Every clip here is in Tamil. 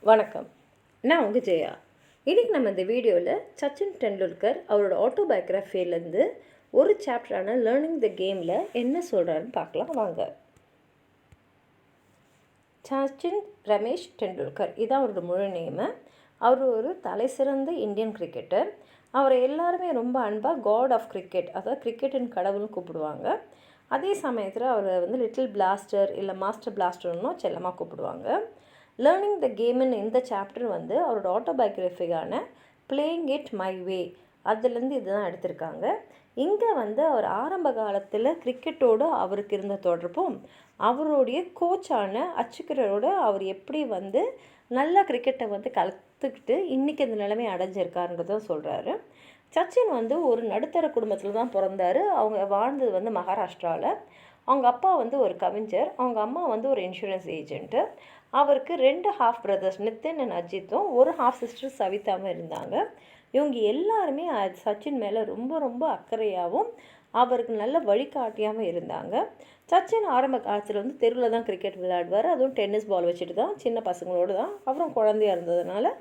வணக்கம். நான் உங்கள் ஜெயா. இன்றைக்கி நம்ம இந்த வீடியோவில் சச்சின் டெண்டுல்கர் அவரோட ஆட்டோபயோகிராஃபிலேருந்து ஒரு சாப்டரான லேர்னிங் த கேமில் என்ன சொல்கிறாருன்னு பார்க்கலாம் வாங்க. சச்சின் ரமேஷ் டெண்டுல்கர் இதான் அவரோட முழு நேமு. அவர் ஒரு தலைசிறந்த இந்தியன் கிரிக்கெட்டர். அவரை எல்லாருமே ரொம்ப அன்பாக காட் ஆஃப் கிரிக்கெட், அதாவது கிரிக்கெட்டின் கடவுள்னு கூப்பிடுவாங்க. அதே சமயத்தில் அவரை லிட்டில் பிளாஸ்டர் இல்லை மாஸ்டர் பிளாஸ்டர்னும் செல்லமாக கூப்பிடுவாங்க. லேர்னிங் த கேம்னு இந்த சாப்டர் அவரோட ஆட்டோபயோகிராஃபிக்கான பிளேயிங் இட் மை வே அதுலேருந்து இதுதான் எடுத்திருக்காங்க. இங்கே அவர் ஆரம்ப காலத்தில் கிரிக்கெட்டோடு அவருக்கு இருந்த தொடர்பும் அவருடைய கோச்சான அச்சுக்கரோட அவர் எப்படி நல்லா கிரிக்கெட்டை கற்றுக்கிட்டு இன்றைக்கி இந்த நிலைமை அடைஞ்சிருக்காருன்றதான் சொல்கிறாரு. சச்சின் ஒரு நடுத்தர குடும்பத்தில் தான் பிறந்தார். அவங்க வாழ்ந்தது மகாராஷ்டிராவில். அவங்க அப்பா ஒரு கவிஞர், அவங்க அம்மா ஒரு இன்சூரன்ஸ் ஏஜென்ட்டு. அவருக்கு 2 ஹாஃப் பிரதர்ஸ் நித்தின் அண்ட் அஜித்தும், ஒரு ஹாஃப் சிஸ்டர் சவிதாவும் இருந்தாங்க. இவங்க எல்லாருமே சச்சின் மேலே ரொம்ப ரொம்ப அக்கறையாகவும் அவருக்கு நல்ல வழிகாட்டியாகவும் இருந்தாங்க. சச்சின் ஆரம்ப காலத்தில் தெருவில் தான் கிரிக்கெட் விளையாடுவார். அதுவும் டென்னிஸ் பால் வச்சுட்டு தான், சின்ன பசங்களோடு தான். அவரும் குழந்தையாக இருந்ததுனால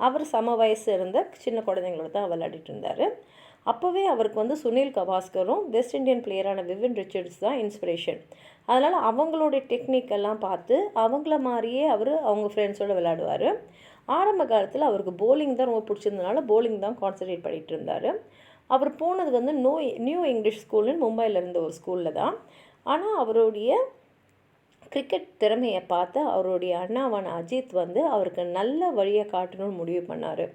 அவர் சம வயசு இருந்த சின்ன குழந்தைங்களோட தான் விளையாடிட்டு இருந்தார். அப்போவே அவருக்கு சுனில் கவாஸ்கரும் வெஸ்ட் இண்டியன் பிளேயரான விவின் ரிச்சர்ட்ஸ் தான் இன்ஸ்பிரேஷன். அதனால் அவங்களுடைய டெக்னிக்கெல்லாம் பார்த்து அவங்கள மாதிரியே அவங்க ஃப்ரெண்ட்ஸோடு விளையாடுவார். ஆரம்ப காலத்தில் அவருக்கு போலிங் தான் ரொம்ப பிடிச்சிருந்தனால போலிங் தான் கான்சன்ட்ரேட் பண்ணிகிட்டு இருந்தார். அவர் போனது நியூ இங்கிலீஷ் ஸ்கூல்னு மும்பையில் இருந்த ஒரு ஸ்கூலில் தான். ஆனால் அவருடைய கிரிக்கெட் திறமையை பார்த்து அவருடைய அண்ணாவான அஜித் அவருக்கு நல்ல வழியை காட்டணும்னு முடிவு பண்ணார்.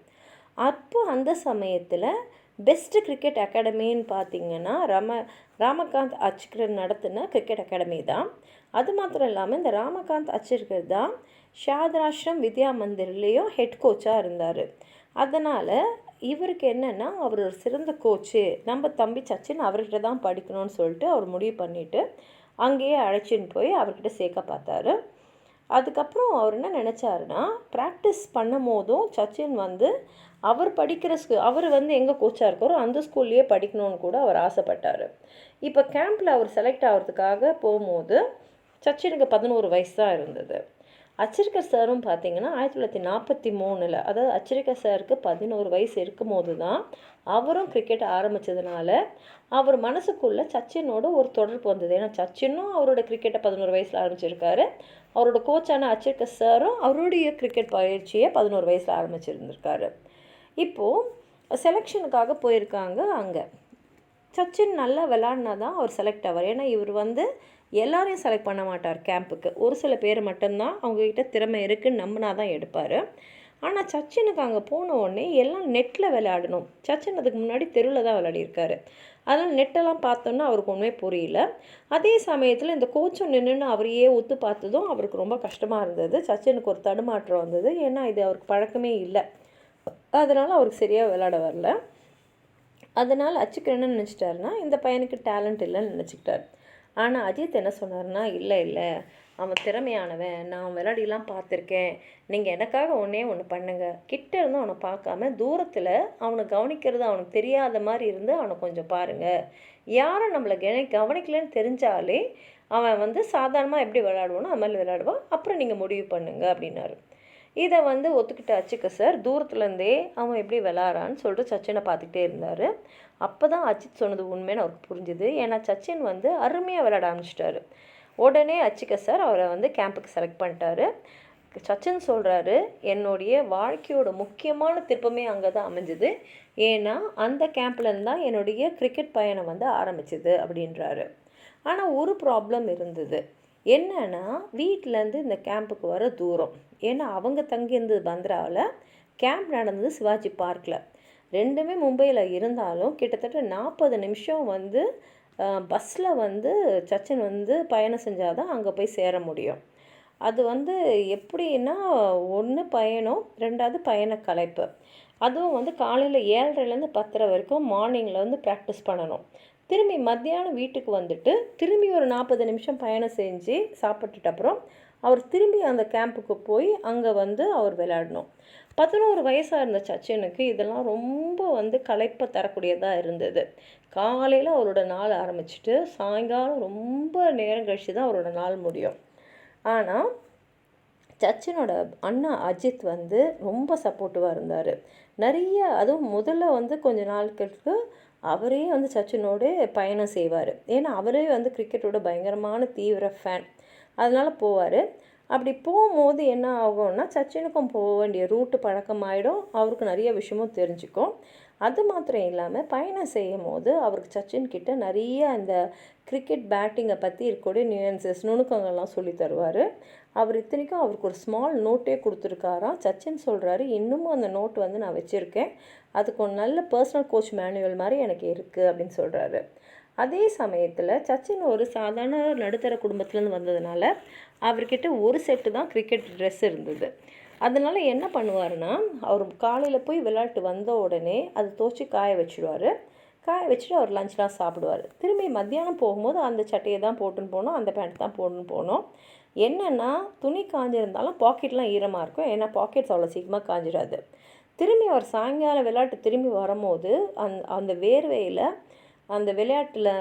அப்போ அந்த சமயத்தில் பெஸ்ட்டு கிரிக்கெட் அகாடமின்னு பார்த்திங்கன்னா ராமகாந்த் அச்சுக்கர் நடத்தின கிரிக்கெட் அகாடமி தான். அது மாத்திரம் இல்லாமல் இந்த ராமகாந்த் அச்சுக்கர் தான் ஷாத்ராஷ்ரம் வித்யா மந்திர்லேயும் ஹெட் கோச்சாக இருந்தார். அதனால் இவருக்கு என்னென்னா அவர் ஒரு சிறந்த கோச்சு, நம்ம தம்பி சச்சின் அவர்கிட்ட தான் படிக்கணும்னு சொல்லிட்டு அவர் முடிவு பண்ணிவிட்டு அங்கேயே அழைச்சின்னு போய் அவர்கிட்ட சேர்க்க பார்த்தாரு. அதுக்கப்புறம் அவர் என்ன நினச்சாருன்னா, ப்ராக்டிஸ் பண்ணும் போதும் சச்சின் அவர் படிக்கிற அவர் எங்கே கோச்சாக இருக்காரோ அந்த ஸ்கூல்லையே படிக்கணும்னு கூட அவர் ஆசைப்பட்டார். இப்போ கேம்பில் அவர் செலக்ட் ஆகிறதுக்காக போகும்போது சச்சினுக்கு 11 வயசு தான் இருந்தது. அச்சிரிக்கர் சாரும் பார்த்திங்கன்னா 1943 அதாவது அச்சிரிக்கர் சாருக்கு 11 வயசு இருக்கும் போது தான் அவரும் கிரிக்கெட் ஆரம்பித்ததுனால அவர் மனசுக்குள்ளே சச்சினோட ஒரு தொடர்பு வந்தது. ஏன்னா சச்சினும் அவரோட கிரிக்கெட்டை 11 வயசில் ஆரம்பிச்சிருக்காரு. அவரோட கோச்சான அச்சிரிக்கர் சாரும் அவருடைய கிரிக்கெட் பயிற்சியை 11 வயசில் ஆரம்பிச்சிருந்திருக்காரு. இப்போது செலெக்ஷனுக்காக போயிருக்காங்க. அங்கே சச்சின் நல்லா விளாட்னா தான் அவர் செலக்ட் ஆவார். ஏன்னா இவர் எல்லாரையும் செலக்ட் பண்ண மாட்டார் கேம்புக்கு. ஒரு சில பேர் மட்டும்தான் அவங்கக்கிட்ட திறமை இருக்குதுன்னு நம்பினா தான் எடுப்பார். ஆனால் சச்சினுக்கு அங்கே போன உடனே எல்லாம் நெட்டில் விளையாடணும். சச்சின் அதுக்கு முன்னாடி தெருவில் தான் விளையாடிருக்காரு. அதனால் நெட்டெல்லாம் பார்த்தோன்னா அவருக்கு ஒன்றுமே புரியல. அதே சமயத்தில் இந்த கோச்சும் நின்றுன்னு அவரையே ஒத்து பார்த்ததும் அவருக்கு ரொம்ப கஷ்டமாக இருந்தது. சச்சினுக்கு ஒரு தடுமாற்றம் வந்தது. ஏன்னா இது அவருக்கு பழக்கமே இல்லை. அதனால் அவருக்கு சரியாக விளையாட வரல. அதனால் அச்சுக்கு என்ன நினச்சிட்டாருன்னா, இந்த பையனுக்கு டேலண்ட் இல்லைன்னு நினச்சிக்கிட்டார். ஆனால் அஜித் என்ன சொன்னார்னா, இல்லை அவன் திறமையானவன், நான் விளையாடிலாம் பார்த்துருக்கேன், நீங்கள் எனக்காக ஒன்று பண்ணுங்கள், கிட்ட இருந்து அவனை பார்க்காம தூரத்தில் அவனை கவனிக்கிறது அவனுக்கு தெரியாத மாதிரி இருந்து அவனை கொஞ்சம் பாருங்கள். யாரும் நம்மளை கவனிக்கலன்னு தெரிஞ்சாலே அவன் சாதாரணமாக எப்படி விளையாடுவானோ அது மாதிரி விளையாடுவான், அப்புறம் நீங்கள் முடிவு பண்ணுங்கள் அப்படின்னாரு. இதை ஒத்துக்கிட்ட அச்சுக்க சார் தூரத்துலேருந்தே அவன் எப்படி விளாட்றான்னு சொல்லிட்டு சச்சினை பார்த்துக்கிட்டே இருந்தார். அப்போ தான் அஜித் சொன்னது உண்மைன்னு அவருக்கு புரிஞ்சுது. ஏன்னா சச்சின் அருமையாக விளையாட ஆரம்பிச்சிட்டாரு. உடனே அச்சிக்க சார் அவரை கேம்புக்கு செலக்ட் பண்ணிட்டாரு. சச்சின் சொல்கிறாரு, என்னுடைய வாழ்க்கையோட முக்கியமான திருப்பமே அங்கே தான் அமைஞ்சுது. ஏன்னா அந்த கேம்ப்லேருந்து தான் என்னுடைய கிரிக்கெட் பயணம் ஆரம்பிச்சிது அப்படின்றாரு. ஆனால் ஒரு ப்ராப்ளம் இருந்தது. என்னன்னா வீட்டிலேருந்து இந்த கேம்புக்கு வர தூரம். ஏன்னா அவங்க தங்கியிருந்தது பந்த்ராவில், கேம்ப் நடந்தது சிவாஜி பார்க்கில். ரெண்டுமே மும்பையில் இருந்தாலும் கிட்டத்தட்ட 40 நிமிஷம் பஸ்ஸில் சச்சின் பயணம் செஞ்சால் தான் அங்கே போய் சேர முடியும். அது எப்படின்னா, ஒன்று பயணம், 2வது பயண களைப்பு. அதுவும் காலையில் 7:30லேருந்து 10:30 வரைக்கும் மார்னிங்கில் ப்ராக்டிஸ் பண்ணணும். திரும்பி மத்தியானம் வீட்டுக்கு திரும்பி ஒரு 40 நிமிஷம் பயணம் செஞ்சு சாப்பிட்டுட்டு அப்புறம் அவர் திரும்பி அந்த கேம்புக்கு போய் அங்கே அவர் விளையாடணும். 11 வயசாக இருந்த சச்சினுக்கு இதெல்லாம் ரொம்ப களைப்பை தரக்கூடியதாக இருந்தது. காலையில் அவரோட நாள் ஆரம்பிச்சுட்டு சாயங்காலம் ரொம்ப நேரம் கழித்து தான் அவரோட நாள் முடியும். ஆனால் சச்சினோட அண்ணா அஜித் வந்து ரொம்ப சப்போர்ட்டிவாக இருந்தார். நிறைய அதுவும் முதல்ல வந்து கொஞ்ச நாட்களுக்கு அவரே வந்து சச்சினோட பயணம் செய்வார். ஏன்னா அவரே வந்து கிரிக்கெட்டோட பயங்கரமான தீவிர ஃபேன். அதனால் போவார். அப்படி போகும்போது என்ன ஆகும்னா சச்சினுக்கும் போக வேண்டிய ரூட்டு பழக்கமாயிடும். அவருக்கு நிறைய விஷயமும் தெரிஞ்சுக்கும். அது மாத்திரம் இல்லாமல் பயணம் செய்யும் போது அவருக்கு சச்சின் கிட்ட நிறைய அந்த கிரிக்கெட் பேட்டிங்கை பற்றி இருக்கக்கூடிய நியூயன்சஸ் நுணுக்கங்கள்லாம் சொல்லி தருவார். அவர் இத்தனைக்கும் அவருக்கு ஒரு ஸ்மால் நோட்டே கொடுத்துருக்காராம். சச்சின் சொல்கிறாரு, இன்னமும் அந்த நோட் வந்து நான் வச்சுருக்கேன், அதுக்கு ஒரு நல்ல பர்சனல் கோச் மேனுவல் மாதிரி எனக்கு இருக்குது அப்படின்னு சொல்கிறாரு. அதே சமயத்தில் சச்சின் ஒரு சாதாரண நடுத்தர குடும்பத்துலேருந்து வந்ததுனால அவர்கிட்ட ஒரு செட்டு தான் கிரிக்கெட் ட்ரெஸ் இருந்தது. அதனால் என்ன பண்ணுவார்னா, அவர் காலையில் போய் விளையாட்டு வந்த உடனே அது துவச்சி காய வச்சுடுவார். காய வச்சுட்டு அவர் லஞ்ச்லாம் சாப்பிடுவார். திரும்பி மத்தியானம் போகும்போது அந்த சட்டையை தான் போட்டுன்னு போனோம், அந்த பேண்ட் தான் போட்டுன்னு போனோம். என்னென்னா துணி காஞ்சிருந்தாலும் பாக்கெட்லாம் ஈரமாக இருக்கும். ஏன்னா பாக்கெட்ஸ் அவ்வளோ சீக்கிரமாக காஞ்சிடாது. திரும்பி அவர் சாயங்காலம் விளையாட்டு திரும்பி வரும்போது அந்த வேர்வையில் அந்த விளையாட்டில்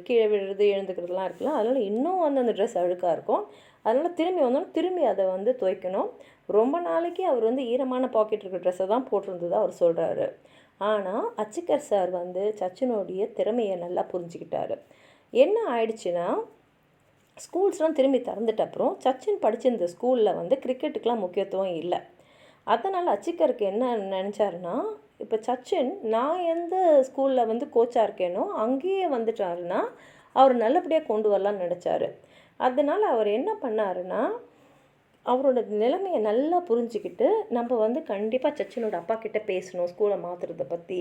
கீழே விழுறது எழுந்துக்கிறதுலாம் இருக்கலாம். அதனால் இன்னும் வந்து அந்த ட்ரெஸ் அழுக்காக இருக்கும். அதனால் திரும்பி வந்தோம், திரும்பி அதை வந்து துவைக்கணும். ரொம்ப நாளைக்கு அவர் வந்து ஈரமான பாக்கெட் இருக்கிற ட்ரெஸ்ஸை தான் போட்டிருந்ததாக அவர் சொல்கிறாரு. ஆனால் அச்சிக்கர் சார் வந்து சச்சினோடைய திறமையை நல்லா புரிஞ்சுக்கிட்டாரு. என்ன ஆயிடுச்சுன்னா, ஸ்கூல்ஸ்லாம் திரும்பி திறந்துட்ட அப்புறம் சச்சின் படிச்சிருந்த ஸ்கூலில் வந்து கிரிக்கெட்டுக்கெலாம் முக்கியத்துவம் இல்லை. அதனால் அச்சிக்கருக்கு என்ன நினச்சாருன்னா, இப்போ சச்சின் நான் எந்த ஸ்கூலில் வந்து கோச்சாக இருக்கேனோ அங்கேயே வந்துட்டாருன்னா அவர் நல்லபடியாக கொண்டு வரலான்னு நினச்சாரு. அதனால் அவர் என்ன பண்ணாருன்னா, அவரோட நிலைமையை நல்லா புரிஞ்சுக்கிட்டு நம்ம வந்து கண்டிப்பாக சச்சினோட அப்பா கிட்டே பேசணும் ஸ்கூலை மாற்றுறதை பற்றி.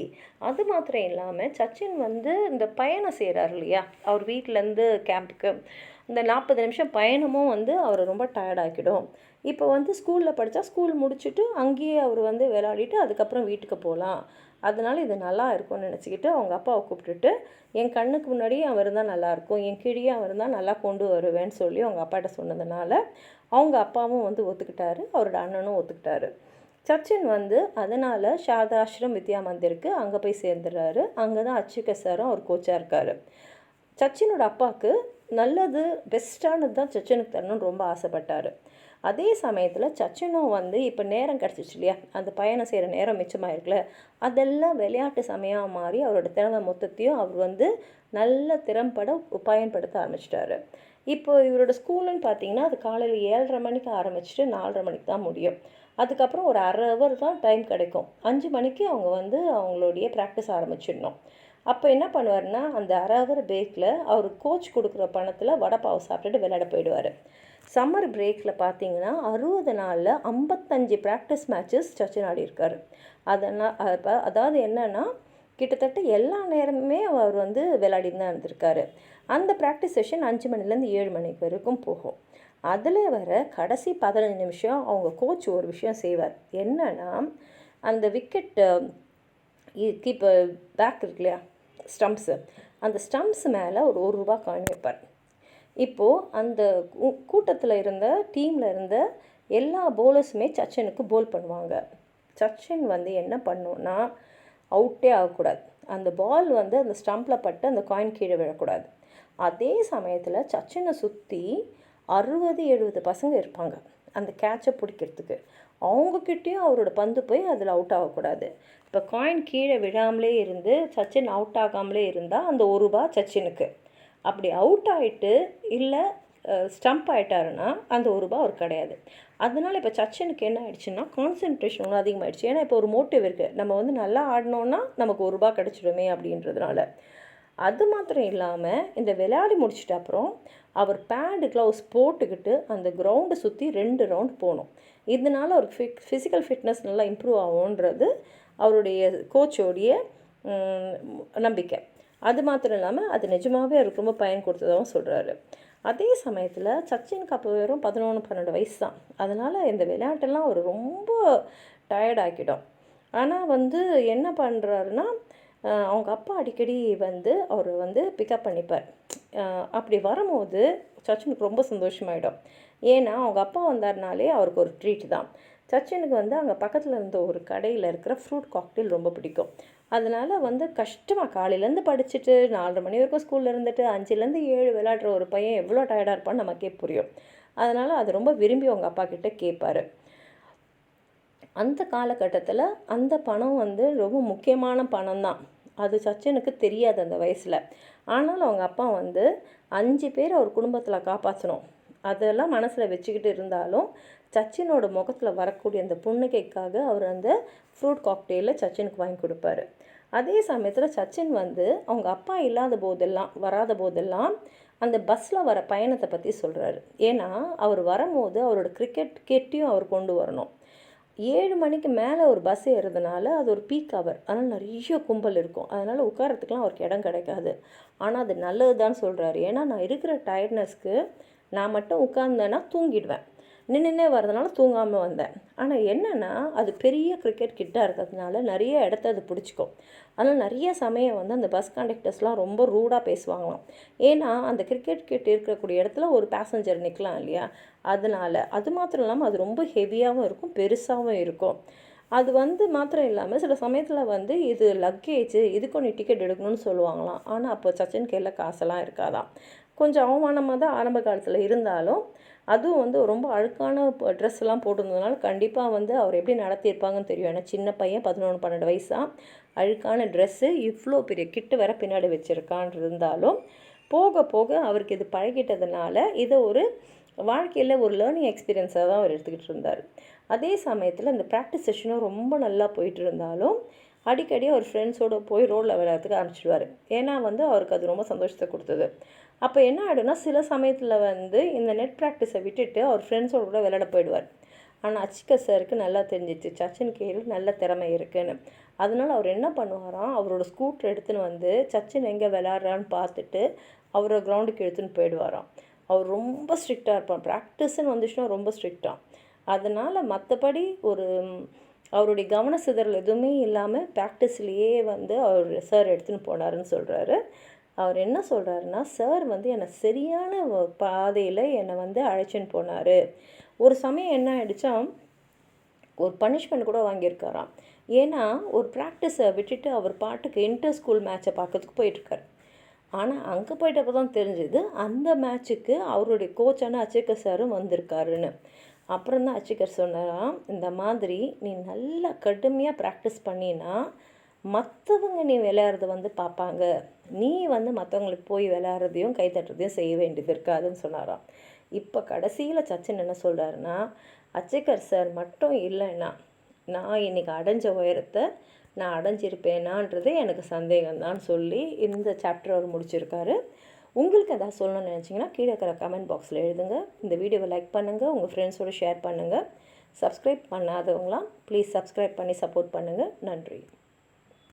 அது மாத்திரம் இல்லாமல் சச்சின் வந்து இந்த பயணம் செய்கிறார் இல்லையா, அவர் வீட்டிலேருந்து கேம்புக்கு இந்த 40 நிமிஷம் பயணமும் வந்து அவரை ரொம்ப டயர்டாக்கிடும். இப்போ வந்து ஸ்கூலில் படித்தா ஸ்கூல் முடிச்சுட்டு அங்கேயே அவர் வந்து விளையாடிட்டு அதுக்கப்புறம் வீட்டுக்கு போகலாம். அதனால் இது நல்லா இருக்கும்னு நினச்சிக்கிட்டு அவங்க அப்பாவை கூப்பிட்டுட்டு, என் கண்ணுக்கு முன்னாடியே அவன் இருந்தால் நல்லாயிருக்கும், என் கீழே அவன் இருந்தால் நல்லா கொண்டு வருவேன்னு சொல்லி அவங்க அப்பாட்ட சொன்னதுனால அவங்க அப்பாவும் வந்து ஒத்துக்கிட்டாரு, அவரோட அண்ணனும் ஒத்துக்கிட்டாரு. சச்சின் வந்து அதனால் சாரதாஸ்ரம் வித்யா மந்திருக்கு அங்கே போய் சேர்ந்துடுறாரு. அங்கே தான் அச்சிக்கர் சாரும் அவர் கோச்சாக இருக்கார். சச்சினோட அப்பாவுக்கு நல்லது பெஸ்ட்டானது தான் சச்சினுக்கு தரணும்னு ரொம்ப ஆசைப்பட்டார். அதே சமயத்தில் சச்சினும் வந்து இப்போ நேரம் கிடச்சிச்சு இல்லையா, அந்த பயணம் செய்கிற நேரம் மிச்சமாயிருக்குல்ல, அதெல்லாம் விளையாட்டு சமயம் மாறி அவரோட திறமை மொத்தத்தையும் அவர் வந்து நல்ல திறம்பட பயன்படுத்த ஆரம்பிச்சிட்டாரு. இப்போ இவரோட ஸ்கூலுன்னு பார்த்தீங்கன்னா அது காலையில் 7:30 மணிக்கு ஆரம்பிச்சுட்டு 4:30 மணிக்கு தான் முடியும். அதுக்கப்புறம் ஒரு அரை ஹவர் தான் டைம் கிடைக்கும். 5 மணிக்கு அவங்க வந்து அவங்களுடைய ப்ராக்டிஸ் ஆரம்பிச்சிடணும். அப்போ என்ன பண்ணுவார்னா, அந்த அரை ஹவர் பிரேக்கில் அவர் கோச் கொடுக்குற பணத்தில் வடை பாவு சாப்பிட்டுட்டு விளையாட போயிடுவார். சம்மர் பிரேக்கில் பார்த்தீங்கன்னா 60 நாளில் 55 ப்ராக்டிஸ் மேட்சஸ் சச்சின் ஆடி இருக்கார். அதாவது என்னென்னா கிட்டத்தட்ட எல்லா நேரமுமே அவர் வந்து விளையாடின்னு தான் இருந்திருக்காரு. அந்த ப்ராக்டிஸ் செஷன் 5 மணிலேருந்து 7 மணி வரைக்கும் போகும். அதில் வர கடைசி 15 நிமிஷம் அவங்க கோச் ஒரு விஷயம் செய்வார். என்னென்னா, அந்த விக்கெட் கீப்பர் பேக் இருக்கு இல்லையா, ஸ்டம்ப்ஸு, அந்த ஸ்டம்ப்ஸ் மேலே ஒரு ரூபா காயின் வைப்பார். இப்போது அந்த கூட்டத்தில் இருந்த டீமில் இருந்த எல்லா போலர்ஸுமே சச்சினுக்கு போல் பண்ணுவாங்க. சச்சின் வந்து என்ன பண்ணோன்னா, அவுட்டே ஆகக்கூடாது. அந்த பால் வந்து அந்த ஸ்டம்பில் பட்டு அந்த காயின் கீழே விழக்கூடாது. அதே சமயத்தில் சச்சினை சுற்றி 60-70 பசங்க இருப்பாங்க அந்த கேட்சை பிடிக்கிறதுக்கு. அவங்கக்கிட்டேயும் அவரோட பந்து போய் அதில் அவுட் ஆகக்கூடாது. இப்போ காயின் கீழே விழாமலே இருந்து சச்சின் அவுட் ஆகாமலே இருந்தால் அந்த ரூபா சச்சினுக்கு. அப்படி அவுட் ஆகிட்டு இல்லை ஸ்டம்ப் ஆகிட்டாருன்னா அந்த ரூபா அவர் கிடையாது. அதனால் இப்போ சச்சினுக்கு என்ன ஆயிடுச்சுன்னா கான்சன்ட்ரேஷன் ஒன்றும் அதிகமாகிடுச்சு. ஏன்னா இப்போ ஒரு மோட்டிவ் இருக்குது, நம்ம வந்து நல்லா ஆடினோன்னா நமக்கு ரூபா கிடச்சிடுமே அப்படின்றதுனால. அது மாத்திரம் இல்லாமல் இந்த விளையாடி முடிச்சிட்ட அப்புறம் அவர் பேடு க்ளவுஸ் போட்டுக்கிட்டு அந்த கிரவுண்டை சுற்றி 2 ரவுண்ட் போகணும். இதனால் அவருக்கு ஃபிசிக்கல் ஃபிட்னஸ் நல்லா இம்ப்ரூவ் ஆகுன்றது அவருடைய கோச்சோடைய நம்பிக்கை. அது மாத்திரம் இல்லாமல் அது நிஜமாகவே அவருக்கு ரொம்ப பயன் கொடுத்ததாகவும் சொல்கிறாரு. அதே சமயத்தில் சச்சினுக்கு அப்போ வெறும் 11-12 வயசு தான். அதனால் இந்த விளையாட்டெல்லாம் அவர் ரொம்ப டயர்டாக்கிடும். ஆனால் வந்து என்ன பண்ணுறாருன்னா, அவங்க அப்பா அடிக்கடி வந்து அவர் வந்து பிக்கப் பண்ணிப்பார். அப்படி வரும்போது சச்சினுக்கு ரொம்ப சந்தோஷமாயிடும். ஏன்னா அவங்க அப்பா வந்தார்னாலே அவருக்கு ஒரு ட்ரீட் தான். சச்சினுக்கு வந்து அங்கே பக்கத்தில் இருந்த ஒரு கடையில் இருக்கிற ஃப்ரூட் காக்டெயில் ரொம்ப பிடிக்கும். அதனால் வந்து கஷ்டமாக காலையிலேருந்து படிச்சுட்டு 4:30 மணி வரைக்கும் ஸ்கூலில் இருந்துட்டு 5லேருந்து 7 விளையாடுற ஒரு பையன் எவ்வளோ டயர்டாக இருப்பான்னு நமக்கே புரியும். அதனால் அது ரொம்ப விரும்பி அவங்க அப்பா கிட்ட கேட்பார். அந்த காலகட்டத்தில் அந்த பணம் வந்து ரொம்ப முக்கியமான பணம் தான். அது சச்சினுக்கு தெரியாது அந்த வயசில். ஆனாலும் அவங்க அப்பா வந்து 5 பேர் அவர் குடும்பத்தில் காப்பாற்றணும் அதெல்லாம் மனசில் வச்சுக்கிட்டு இருந்தாலும் சச்சினோட முகத்தில் வரக்கூடிய அந்த புன்னகைக்காக அவர் அந்த ஃப்ரூட் காக்டெயிலை சச்சினுக்கு வாங்கி கொடுப்பாரு. அதே சமயத்தில் சச்சின் வந்து அவங்க அப்பா இல்லாத போதெல்லாம் வராத போதெல்லாம் அந்த பஸ்ஸில் வர பயணத்தை பற்றி சொல்கிறாரு. ஏன்னா அவர் வரும்போது அவரோட கிரிக்கெட் கிட்டையும் அவர் கொண்டு வரணும். 7 மணிக்கு மேலே ஒரு பஸ் ஏறுறதுனால அது ஒரு பீக் ஹவர், அதனால் நிறைய கும்பல் இருக்கும். அதனால் உட்காரத்துக்குலாம் அவருக்கு இடம் கிடைக்காது. ஆனால் அது நல்லது தான் சொல்கிறாரு. ஏன்னா நான் இருக்கிற டயர்ட்னஸ்க்கு நான் மட்டும் உட்கார்ந்தேன்னா தூங்கிடுவேன், நின்றுனே வரதுனால தூங்காமல் வந்தேன். ஆனால் என்னென்னா அது பெரிய கிரிக்கெட் கிட்டாக இருக்கிறதுனால நிறைய இடத்த அது பிடிச்சிக்கும். அதனால் நிறைய சமயம் வந்து அந்த பஸ் கண்டக்டர்ஸ்லாம் ரொம்ப ரூடாக பேசுவாங்களாம். ஏன்னா அந்த கிரிக்கெட் கிட் இருக்கக்கூடிய இடத்துல ஒரு பேசஞ்சர் நிற்கலாம் இல்லையா, அதனால். அது மாத்திரம் இல்லாமல் அது ரொம்ப ஹெவியாகவும் இருக்கும், பெருசாகவும் இருக்கும். அது வந்து மாத்திரம் இல்லாமல் சில சமயத்தில் வந்து இது லக்கேஜ், இதுக்கும் நீ டிக்கெட் எடுக்கணும்னு சொல்லுவாங்களாம். ஆனால் அப்போ சச்சின் கையில் காசெல்லாம் இருக்காதான். கொஞ்சம் அவமானமாக தான் ஆரம்ப காலத்தில் இருந்தாலும் அதுவும் வந்து ரொம்ப அழுக்கான ட்ரெஸ்லாம் போட்டிருந்ததுனால கண்டிப்பாக வந்து அவர் எப்படி நடத்தியிருப்பாங்கன்னு தெரியும். ஏன்னா சின்ன பையன் 11-12 வயசாக அழுக்கான ட்ரெஸ்ஸு இவ்வளோ பெரிய கிட்டு வேற பின்னாடி வச்சுருக்கான் இருந்தாலும் போக போக அவருக்கு இது பழகிட்டதுனால இதை ஒரு வாழ்க்கையில் ஒரு லேர்னிங் எக்ஸ்பீரியன்ஸாக தான் அவர் எடுத்துக்கிட்டு இருந்தார். அதே சமயத்தில் இந்த ப்ராக்டிஸ் செஷனும் ரொம்ப நல்லா போயிட்டு இருந்தாலும் அடிக்கடி அவர் ஃப்ரெண்ட்ஸோடு போய் ரோடில் விளையாடுறதுக்கு ஆரம்பிச்சிடுவார். ஏன்னா வந்து அவருக்கு அது ரொம்ப சந்தோஷத்தை கொடுத்தது. அப்போ என்ன ஆகிடும்னா சில சமயத்தில் வந்து இந்த நெட் ப்ராக்டிஸை விட்டுட்டு அவர் ஃப்ரெண்ட்ஸோடு கூட விளையாட போயிடுவார். ஆனால் அச்சிகர் சாருக்கு நல்லா தெரிஞ்சிச்சு சச்சின் கையில் நல்ல திறமை இருக்குதுன்னு. அதனால் அவர் என்ன பண்ணுவாராம், அவரோட ஸ்கூட்டர் எடுத்துன்னு வந்து சச்சின் எங்கே விளையாடுறான்னு பார்த்துட்டு அவரை கிரவுண்டுக்கு எடுத்துன்னு போயிடுவாராம். அவர் ரொம்ப ஸ்ட்ரிக்டாக இருப்பார். ப்ராக்டிஸ்ன்னு வந்துச்சுன்னா ரொம்ப ஸ்ட்ரிக்டாக. அதனால் மற்றபடி ஒரு அவருடைய கவன சிதறல் எதுவுமே இல்லாமல் ப்ராக்டிஸ்லேயே வந்து அவர் சார் எடுத்துன்னு போனாருன்னு சொல்கிறாரு. அவர் என்ன சொல்கிறாருன்னா, சார் வந்து என்னை சரியான பாதையில் என்னை வந்து அழைச்சின்னு போனார். ஒரு சமயம் என்ன ஆகிடுச்சா, ஒரு பனிஷ்மெண்ட் கூட வாங்கியிருக்காராம். ஏன்னா ஒரு ப்ராக்டிஸை விட்டுட்டு அவர் பாட்டுக்கு இன்டர் ஸ்கூல் மேட்சை பார்க்கறதுக்கு போயிட்டுருக்கார். ஆனால் அங்கே போயிட்டப்போ தான் தெரிஞ்சுது அந்த மேட்ச்சுக்கு அவருடைய கோச்சான அச்சிகர் சாரும் வந்திருக்காருன்னு. அப்புறம் தான் அச்சிகர் சொன்னாராம், இந்த மாதிரி நீ நல்லா கடுமையாக ப்ராக்டிஸ் பண்ணினா மற்றவங்க நீ விளையாடுறத வந்து பார்ப்பாங்க, நீ வந்து மற்றவங்களுக்கு போய் விளையாடுறதையும் கைத்தட்டுறதையும் செய்ய வேண்டியது இருக்காதுன்னு சொன்னாராம். இப்போ கடைசியில் சச்சின் என்ன சொல்கிறாருன்னா, அச்சிகர் சார் மட்டும் இல்லைன்னா நான் இன்றைக்கி அடைஞ்ச உயரத்தை நான் அடைஞ்சிருப்பேனான்றது எனக்கு சந்தேகம்தான் சொல்லி இந்த சாப்டர் அவர் முடிச்சிருக்காரு. உங்களுக்கு எதாவது சொல்லணும்னு நினச்சிங்கன்னா கீழே இருக்கிற கமெண்ட் பாக்ஸில் எழுதுங்க. இந்த வீடியோவை லைக் பண்ணுங்கள், உங்கள் ஃப்ரெண்ட்ஸோடு ஷேர் பண்ணுங்கள். சப்ஸ்கிரைப் பண்ணாதவங்களாம் ப்ளீஸ் சப்ஸ்கிரைப் பண்ணி சப்போர்ட் பண்ணுங்கள். நன்றி.